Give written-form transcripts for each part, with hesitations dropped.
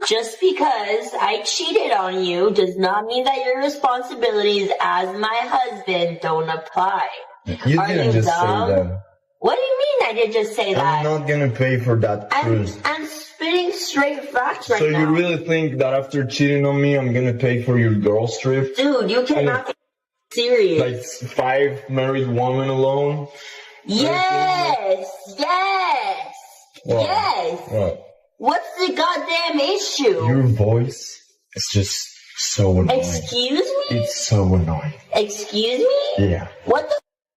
Just because I cheated on you does not mean that your responsibilities as my husband don't apply. You Are didn't you just dumb? say that. What do you mean I did just say that? I'm not gonna pay for that cruise. I'm spitting straight facts right So now. you really think that after cheating on me, I'm gonna pay for your girls trip? Dude, you cannot be serious. Like 5 married women alone? Yes! What? Yes! What? What's the goddamn issue? Your voice is just so annoying. Excuse me? It's so annoying. Excuse me? Yeah. What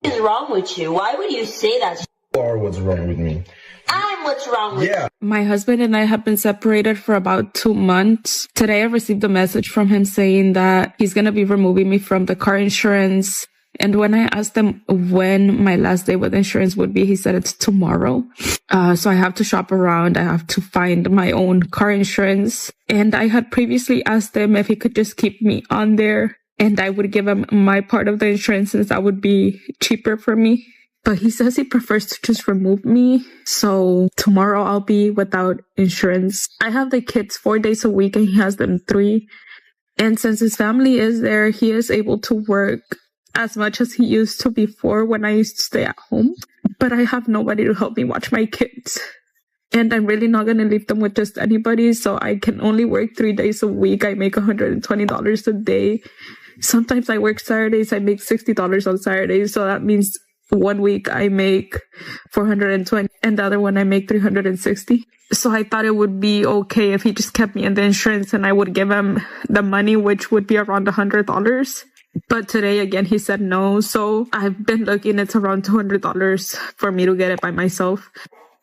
the is wrong with you? Why would you say that? You are what's wrong with me. I'm what's wrong with you. My husband and I have been separated for about 2 months. Today I received a message from him saying that he's going to be removing me from the car insurance. And when I asked him when my last day with insurance would be, he said it's tomorrow. So I have to shop around. I have to find my own car insurance. And I had previously asked him if he could just keep me on there and I would give him my part of the insurance since that would be cheaper for me. But he says he prefers to just remove me. So tomorrow I'll be without insurance. I have the kids 4 days a week and he has them 3. And since his family is there, he is able to work as much as he used to before when I used to stay at home. But I have nobody to help me watch my kids. And I'm really not going to leave them with just anybody. So I can only work 3 days a week. I make $120 a day. Sometimes I work Saturdays. I make $60 on Saturdays. So that means 1 week I make $420 and the other one I make $360. So I thought it would be okay if he just kept me in the insurance and I would give him the money, which would be around $100. But today again, he said no. So I've been looking, it's around $200 for me to get it by myself.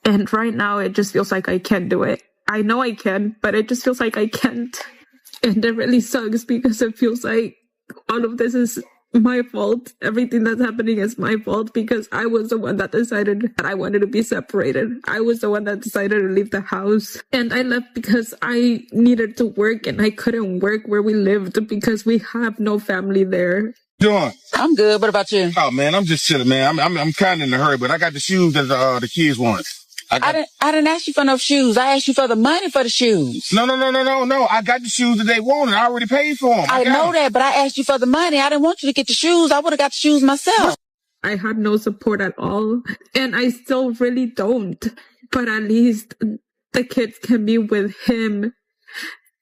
And right now it just feels like I can't do it. I know I can, but it just feels like I can't. And it really sucks because it feels like all of this is my fault. Everything that's happening is my fault because I was the one that decided that I wanted to be separated. I was the one that decided to leave the house. And I left because I needed to work and I couldn't work where we lived because we have no family there. Doing? I'm good. What about you? Oh man, I'm just chilling, man. I'm kind of in a hurry, but I got the shoes that the kids want. I didn't ask you for no shoes. I asked you for the money for the shoes. No. I got the shoes that they wanted. I already paid for them. I know that, but I asked you for the money. I didn't want you to get the shoes. I would have got the shoes myself. I had no support at all, and I still really don't. But at least the kids can be with him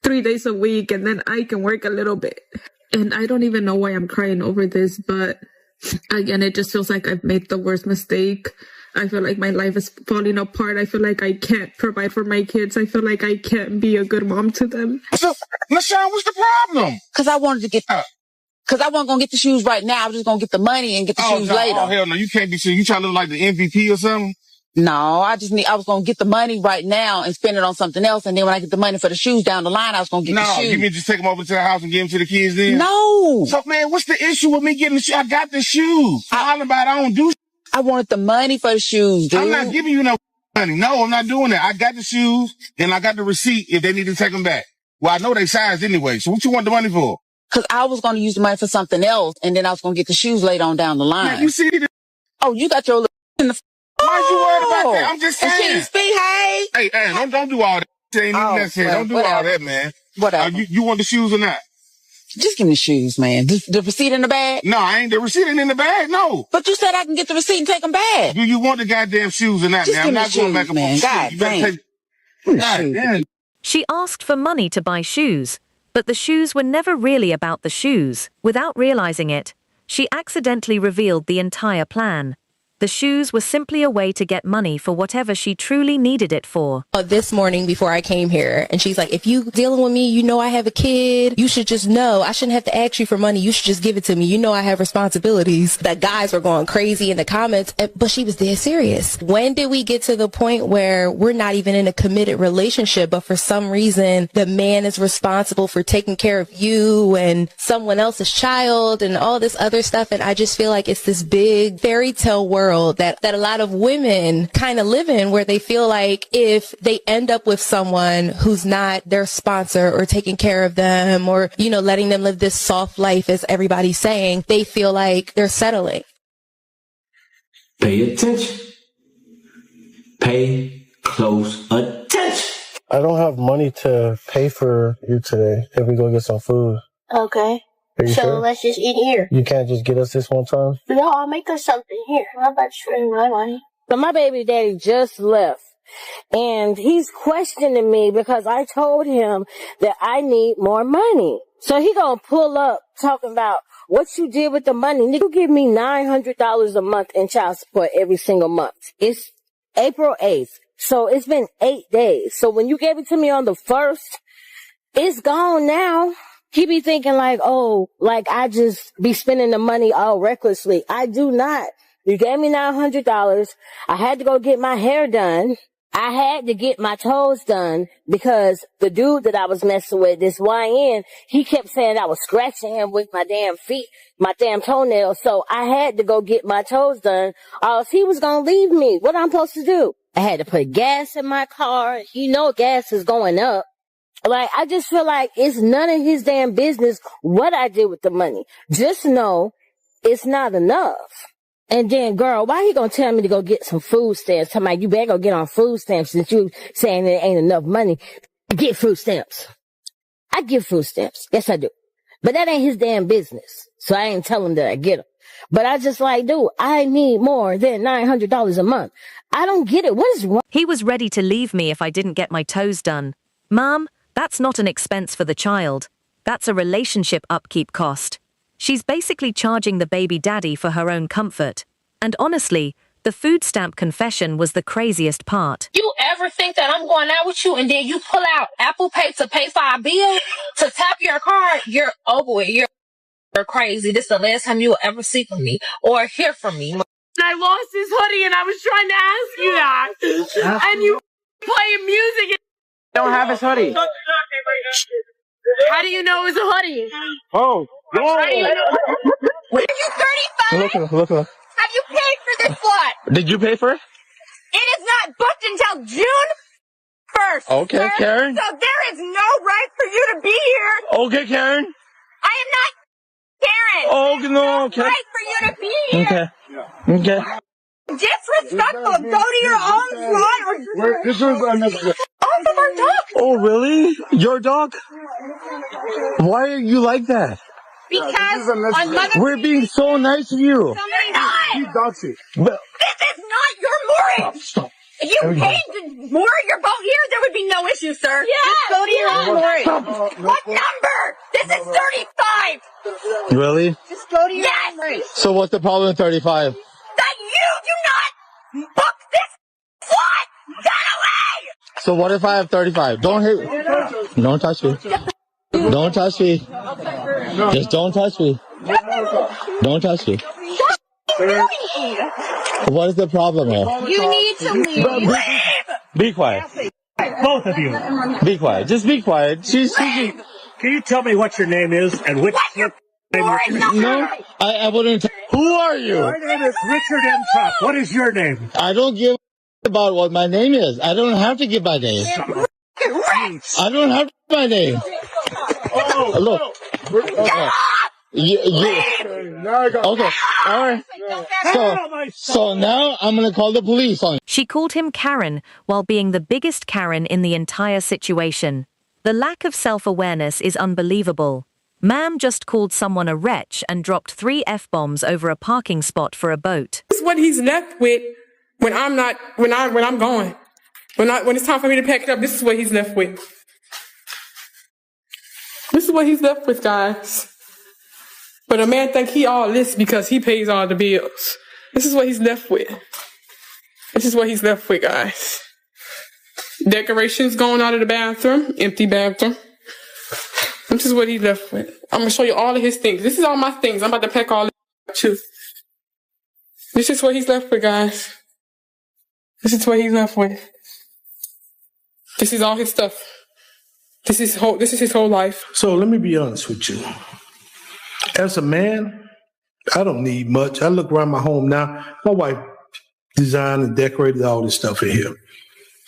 3 days a week, and then I can work a little bit. And I don't even know why I'm crying over this, but again, it just feels like I've made the worst mistake. I feel like my life is falling apart. I feel like I can't provide for my kids. I feel like I can't be a good mom to them. So, LaShawn, what's the problem? Because I wanted to get... Because I wasn't going to get the shoes right now. I was just going to get the money and get the shoes later. Oh, hell no. You can't be serious. You trying to look like the MVP or something? No, I was going to get the money right now and spend it on something else. And then when I get the money for the shoes down the line, I was going to get the shoes. No, you mean just take them over to the house and give them to the kids then? No. So, man, what's the issue with me getting the shoes? I got the shoes. I don't do I wanted the money for the shoes, dude. I'm not giving you no money. No, I'm not doing that. I got the shoes and I got the receipt if they need to take them back. Well, I know they sized anyway. So what you want the money for? Because I was going to use the money for something else and then I was going to get the shoes later on down the line. Man, you see this? Oh, you got your little in the... Why you worried about that? I'm just saying. And she speak, hey. Hey, don't do all that. It ain't even necessary. Don't do all that, man. Whatever. You want the shoes or not? Just give me the shoes, man. The receipt in the bag? No, I ain't. The receipt ain't in the bag, no. But you said I can get the receipt and take them back. Do you want the goddamn shoes or not, just man? I'm not going back and forth. God damn. She asked for money to buy shoes, but the shoes were never really about the shoes. Without realizing it, she accidentally revealed the entire plan. The shoes were simply a way to get money for whatever she truly needed it for. This morning before I came here, and she's like, if you dealing with me, you know I have a kid. You should just know. I shouldn't have to ask you for money. You should just give it to me. You know I have responsibilities. The guys were going crazy in the comments, but she was dead serious. When did we get to the point where we're not even in a committed relationship, but for some reason the man is responsible for taking care of you and someone else's child and all this other stuff? And I just feel like it's this big fairy tale world that a lot of women kind of live in, where they feel like if they end up with someone who's not their sponsor or taking care of them or, you know, letting them live this soft life, as everybody's saying, they feel like they're settling. Pay attention. Pay close attention. I don't have money to pay for you today if we go get some food. Okay. Are you So sure? let's just eat here. You can't just get us this one time? No, I'll make us something here. How about spending my money? So my baby daddy just left. And he's questioning me because I told him that I need more money. So he gonna pull up talking about what you did with the money. Nigga, you give me $900 a month in child support every single month. It's April 8th. So it's been 8 days. So when you gave it to me on the 1st, it's gone now. He be thinking like, oh, like I just be spending the money all recklessly. I do not. You gave me $900. I had to go get my hair done. I had to get my toes done because the dude that I was messing with, this YN, he kept saying I was scratching him with my damn feet, my damn toenails. So I had to go get my toes done, or else he was going to leave me. What I'm supposed to do? I had to put gas in my car. You know gas is going up. Like, I just feel like it's none of his damn business what I did with the money. Just know it's not enough. And then, girl, why he gonna tell me to go get some food stamps? Tell me, you better go get on food stamps since you saying there ain't enough money. Get food stamps. I give food stamps. Yes, I do. But that ain't his damn business. So I ain't telling him that I get them. But I just like, dude, I need more than $900 a month. I don't get it. What is wrong? He was ready to leave me if I didn't get my toes done. Mom, that's not an expense for the child. That's a relationship upkeep cost. She's basically charging the baby daddy for her own comfort. And honestly, the food stamp confession was the craziest part. You ever think that I'm going out with you and then you pull out Apple Pay to pay for our bill, to tap your card? You're, oh boy, you're crazy. This is the last time you will ever see from me or hear from me. I lost his hoodie and I was trying to ask you that. And you playing music. I don't have his hoodie. How do you know it was a hoodie? Oh, How do you know? Are you 35? Look. Have you paid for this one? Did you pay for it? It is not booked until June 1st. Okay, sir. Karen. So there is no right for you to be here. Okay, Karen. I am not Karen. Oh, There's no, no okay. right for you to be here. Okay. Disrespectful. Go to your own slot. This is another. Off of our dog. Oh, really? Your dog? Why are you like that? Because on Mother We're being so nice to you. Somebody But this is not your moorage. If you paid to moor your boat here, there would be no issue, sir. Yeah. Just go to your own moorage. What number? This is 35. Really? Just go to your own moorage. So what's the problem with 35? That you do not book this slot. Get away. So what if I have 35? Don't touch me. Don't touch me. Just don't touch me. Don't touch me. What is the problem here? You need to leave. Be quiet. Both of you. Be quiet. Just be quiet. She's Can you tell me what your name is and which name No, I wouldn't. Who are you? My name is Richard M. Top. What is your name? I don't give about what my name is. I don't have to give my name. I don't have my name. Look. Okay. Okay. All right. So now I'm going to call the police on you. She called him Karen while being the biggest Karen in the entire situation. The lack of self-awareness is unbelievable. Ma'am just called someone a wretch and dropped 3 F-bombs over a parking spot for a boat. This is what he's left with when I'm gone. When it's time for me to pack it up, this is what he's left with. This is what he's left with, guys. But a man think he all this because he pays all the bills. This is what he's left with. This is what he's left with, guys. Decorations going out of the bathroom, empty bathroom. This is what he's left with. I'm gonna show you all of his things. This is all my things. I'm about to pack all this too. This is what he's left with, guys. This is what he's left with. This is all his stuff. This is his whole life. So let me be honest with you. As a man, I don't need much. I look around my home now. My wife designed and decorated all this stuff in here.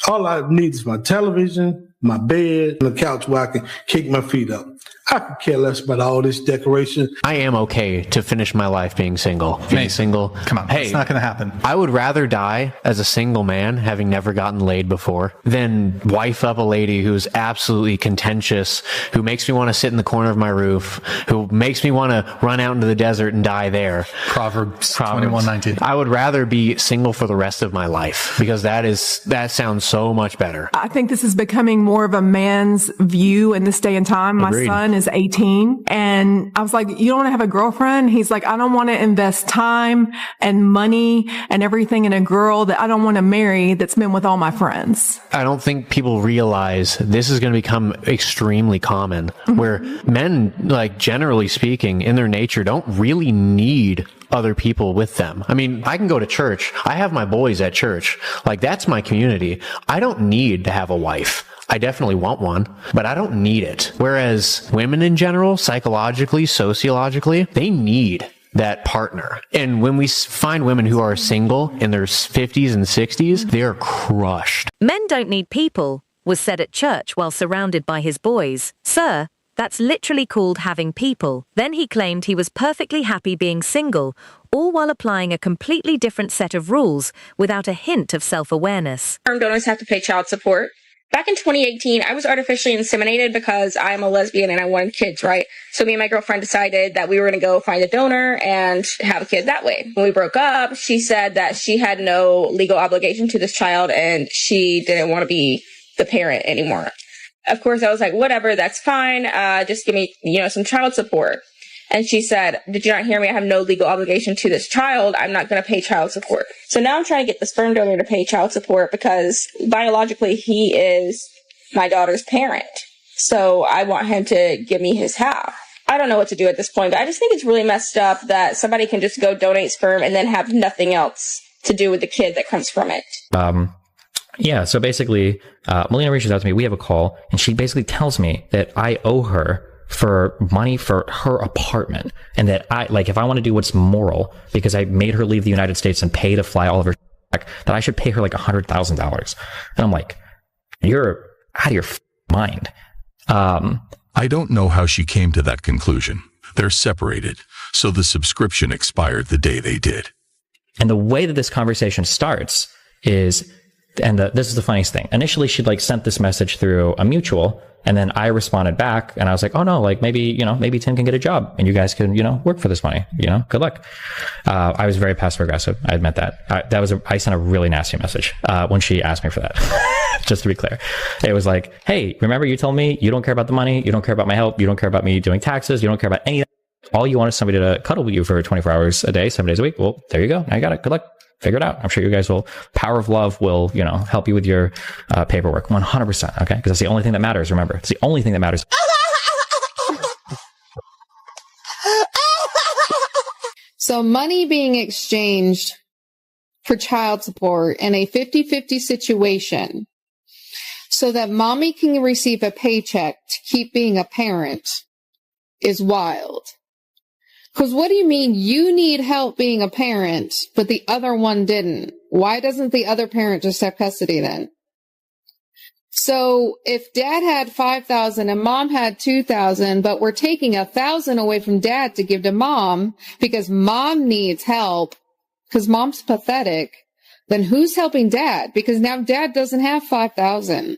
All I need is my television, my bed, and a couch where I can kick my feet up. I could care less about all this decoration. I am okay to finish my life being single. Being single. Come on, it's not going to happen. I would rather die as a single man, having never gotten laid before, than wife up a lady who's absolutely contentious, who makes me want to sit in the corner of my roof, who makes me want to run out into the desert and die there. Proverbs 21:19. I would rather be single for the rest of my life, because that sounds so much better. I think this is becoming more of a man's view in this day and time. Agreed. My son is 18, and I was like, you don't want to have a girlfriend? He's like, I don't want to invest time and money and everything in a girl that I don't want to marry that's been with all my friends. I don't think people realize this is going to become extremely common, where men, like generally speaking, in their nature, don't really need other people with them. I mean, I can go to church. I have my boys at church. Like, that's my community. I don't need to have a wife. I definitely want one, but I don't need it. Whereas women in general, psychologically, sociologically, they need that partner. And when we find women who are single in their 50s and 60s, they are crushed. Men don't need people, was said at church while surrounded by his boys. Sir, that's literally called having people. Then he claimed he was perfectly happy being single, all while applying a completely different set of rules without a hint of self-awareness. Sperm donors have to pay child support. Back in 2018, I was artificially inseminated because I'm a lesbian and I wanted kids, right? So me and my girlfriend decided that we were going to go find a donor and have a kid that way. When we broke up, she said that she had no legal obligation to this child and she didn't want to be the parent anymore. Of course, I was like, whatever, that's fine. Just give me, some child support. And she said, did you not hear me? I have no legal obligation to this child. I'm not going to pay child support. So now I'm trying to get the sperm donor to pay child support because biologically he is my daughter's parent. So I want him to give me his half. I don't know what to do at this point, but I just think it's really messed up that somebody can just go donate sperm and then have nothing else to do with the kid that comes from it. Yeah, so basically, Melina reaches out to me. We have a call, and she basically tells me that I owe her for money for her apartment, and that if I want to do what's moral, because I made her leave the United States and pay to fly all of her back, that I should pay her like $100,000. And I'm like, you're out of your mind. I don't know how she came to that conclusion. They're separated, so the subscription expired the day they did. And the way that this conversation starts is, and this is the funniest thing. Initially, she'd sent this message through a mutual, and then I responded back, and I was like, oh no, maybe Tim can get a job, and you guys can, work for this money, good luck. I was very passive aggressive. I admit that. I sent a really nasty message, when she asked me for that. Just to be clear. It was like, hey, remember you told me you don't care about the money, you don't care about my help, you don't care about me doing taxes, you don't care about any of that. All you want is somebody to cuddle with you for 24 hours a day, 7 days a week. Well, there you go. Now you got it. Good luck. Figure it out. I'm sure you guys will. Power of love will, help you with your paperwork 100%. Okay. Because that's the only thing that matters. Remember, it's the only thing that matters. So money being exchanged for child support in a 50-50 situation so that mommy can receive a paycheck to keep being a parent is wild. Because what do you mean you need help being a parent, but the other one didn't? Why doesn't the other parent just have custody then? So if dad had $5,000 and mom had $2,000, but we're taking $1,000 away from dad to give to mom because mom needs help because mom's pathetic, then who's helping dad? Because now dad doesn't have $5,000.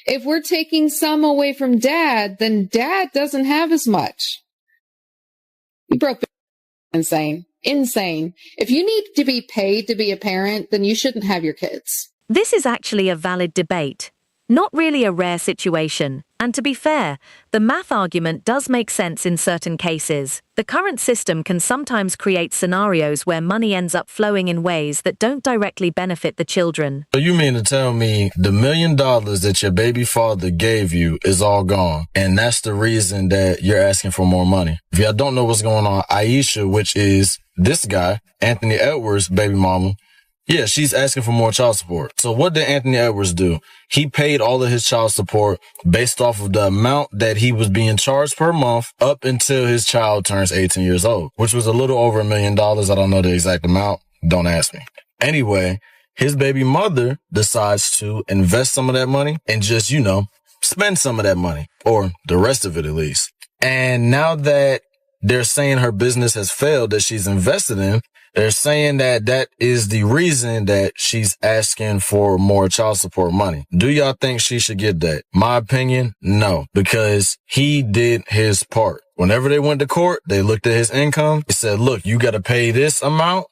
If we're taking some away from dad, then dad doesn't have as much. You broke insane. If you need to be paid to be a parent, then you shouldn't have your kids. This is actually a valid debate. Not really a rare situation. And to be fair, the math argument does make sense in certain cases. The current system can sometimes create scenarios where money ends up flowing in ways that don't directly benefit the children. So you mean to tell me the $1 million that your baby father gave you is all gone, and that's the reason that you're asking for more money? If y'all don't know what's going on, Aisha, which is this guy, Anthony Edwards' baby mama, yeah, she's asking for more child support. So what did Anthony Edwards do? He paid all of his child support based off of the amount that he was being charged per month up until his child turns 18 years old, which was a little over $1 million. I don't know the exact amount. Don't ask me. Anyway, his baby mother decides to invest some of that money and just, spend some of that money, or the rest of it at least. And now that they're saying her business has failed that she's invested in, they're saying that that is the reason that she's asking for more child support money. Do y'all think she should get that? My opinion, no, because he did his part. Whenever they went to court, they looked at his income. They said, look, you got to pay this amount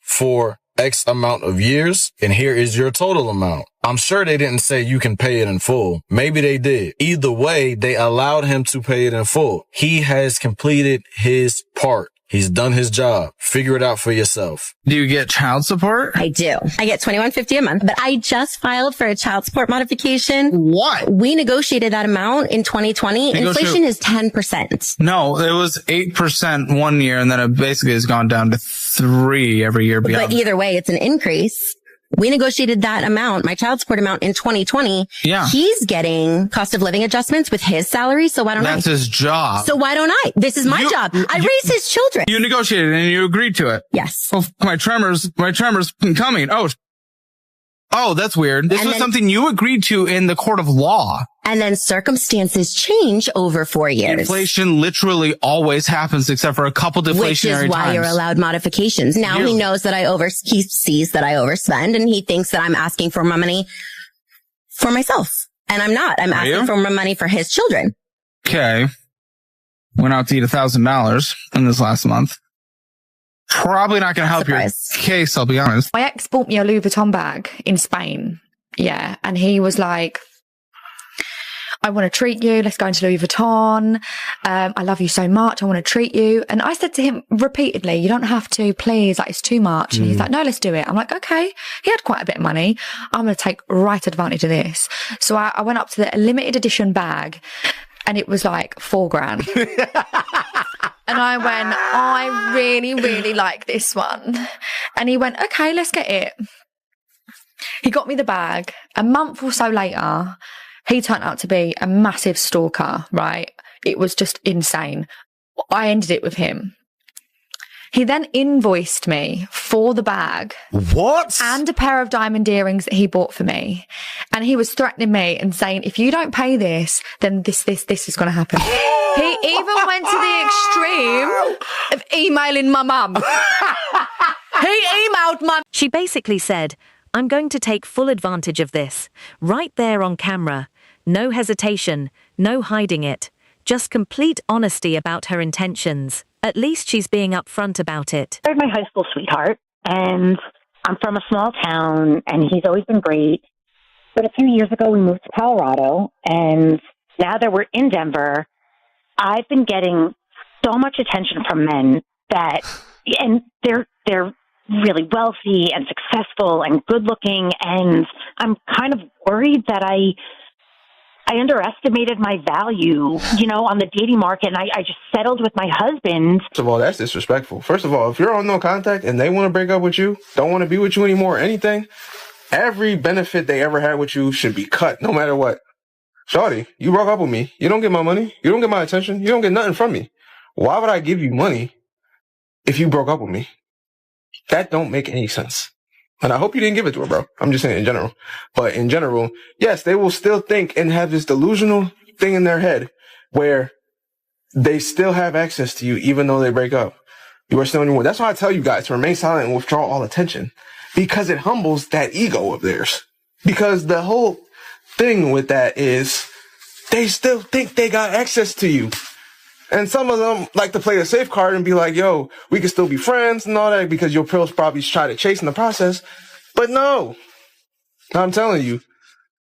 for X amount of years, and here is your total amount. I'm sure they didn't say you can pay it in full. Maybe they did. Either way, they allowed him to pay it in full. He has completed his part. He's done his job. Figure it out for yourself. Do you get child support? I do. I get $21.50 a month, but I just filed for a child support modification. What? We negotiated that amount in 2020. Inflation is 10%. No, it was 8% one year, and then it basically has gone down to 3 every year beyond. But either way, it's an increase. We negotiated that amount, my child support amount, in 2020. Yeah. He's getting cost of living adjustments with his salary, so why don't I? That's his job. So why don't I? This is my job. I raise his children. You negotiated and you agreed to it. Yes. Oh, my tremors coming. Oh, that's weird. This was something you agreed to in the court of law. And then circumstances change over 4 years. Inflation literally always happens except for a couple deflationary times. Which is why you're allowed modifications. Now he knows that he sees that I overspend, and he thinks that I'm asking for my money for myself. And I'm not. I'm asking for my money for his children. Okay. Went out to eat $1,000 in this last month. Probably not going to help your case, I'll be honest. My ex bought me a Louis Vuitton bag in Spain. Yeah. And he was like, I want to treat you. Let's go into Louis Vuitton. I love you so much. I want to treat you. And I said to him repeatedly, you don't have to, please. Like, it's too much. And he's like, no, let's do it. I'm like, okay. He had quite a bit of money. I'm going to take right advantage of this. So I went up to the limited edition bag, and it was like $4,000. And I went, I really, really like this one. And he went, okay, let's get it. He got me the bag. A month or so later, he turned out to be a massive stalker, right? It was just insane. I ended it with him. He then invoiced me for the bag. What? And a pair of diamond earrings that he bought for me. And he was threatening me and saying, if you don't pay this, then this is going to happen. He even went to the extreme of emailing my mum. He emailed my... She basically said, I'm going to take full advantage of this. Right there on camera. No hesitation, no hiding it. Just complete honesty about her intentions. At least she's being upfront about it. I married my high school sweetheart, and I'm from a small town, and he's always been great. But a few years ago, we moved to Colorado, and now that we're in Denver, I've been getting so much attention from men and they're really wealthy and successful and good looking, and I'm kind of worried that I underestimated my value, on the dating market, and I just settled with my husband. First of all, that's disrespectful. First of all, if you're on no contact and they want to break up with you, don't want to be with you anymore or anything, every benefit they ever had with you should be cut, no matter what. Shawty, you broke up with me. You don't get my money. You don't get my attention. You don't get nothing from me. Why would I give you money if you broke up with me? That don't make any sense. And I hope you didn't give it to her, bro. I'm just saying in general. But in general, yes, they will still think and have this delusional thing in their head where they still have access to you even though they break up. You are still in your... That's why I tell you guys to remain silent and withdraw all attention, because it humbles that ego of theirs. Because the whole thing with that is they still think they got access to you. And some of them like to play the safe card and be like, yo, we can still be friends and all that because you'll probably try to chase in the process. But no, I'm telling you,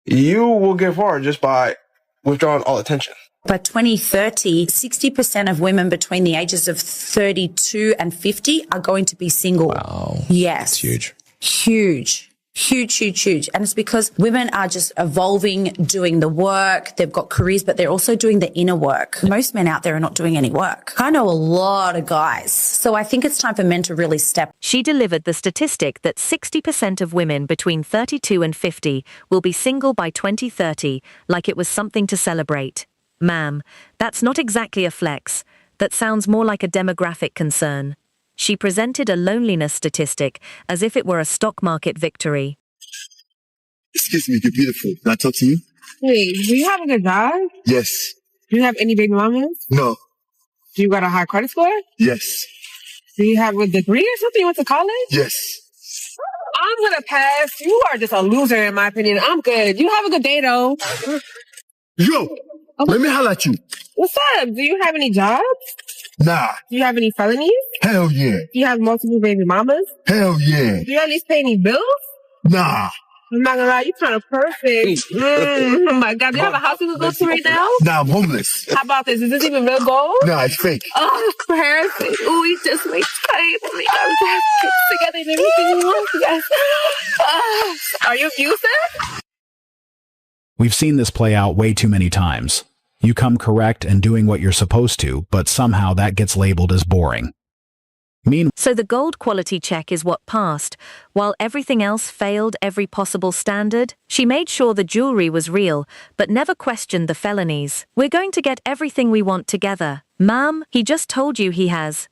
you will get far just by withdrawing all attention. By 2030, 60% of women between the ages of 32 and 50 are going to be single. Wow. Yes. That's huge. Huge. Huge. And it's because women are just evolving, doing the work. They've got careers, but they're also doing the inner work. Most men out there are not doing any work. I know a lot of guys. So I think it's time for men to really step. She delivered the statistic that 60% of women between 32 and 50 will be single by 2030, like it was something to celebrate. Ma'am, that's not exactly a flex. That sounds more like a demographic concern. She presented a loneliness statistic as if it were a stock market victory. Excuse me, you're beautiful. Can I talk to you? Wait, do you have a good job? Yes. Do you have any baby mamas? No. Do you got a high credit score? Yes. Do you have a degree or something? You went to college? Yes. I'm gonna pass. You are just a loser in my opinion. I'm good. You have a good day though. Yo, let me holler at you. What's up? Do you have any jobs? Nah. Do you have any felonies? Hell yeah. Do you have multiple baby mamas? Hell yeah. Do you at least pay any bills? Nah. I'm not gonna lie, you're kind of perfect. Oh my God, do you have a house you can go to right now? Nah, I'm homeless. How about this? Is this even real gold? Nah, it's fake. Oh, perfect. Ooh, you just make time for me. I'm trying to get together and everything you want. Yes. Are you abusive? We've seen this play out way too many times. You come correct and doing what you're supposed to, but somehow that gets labeled as boring. So the gold quality check is what passed, while everything else failed every possible standard. She made sure the jewelry was real, but never questioned the felonies. We're going to get everything we want together. Ma'am, he just told you he has.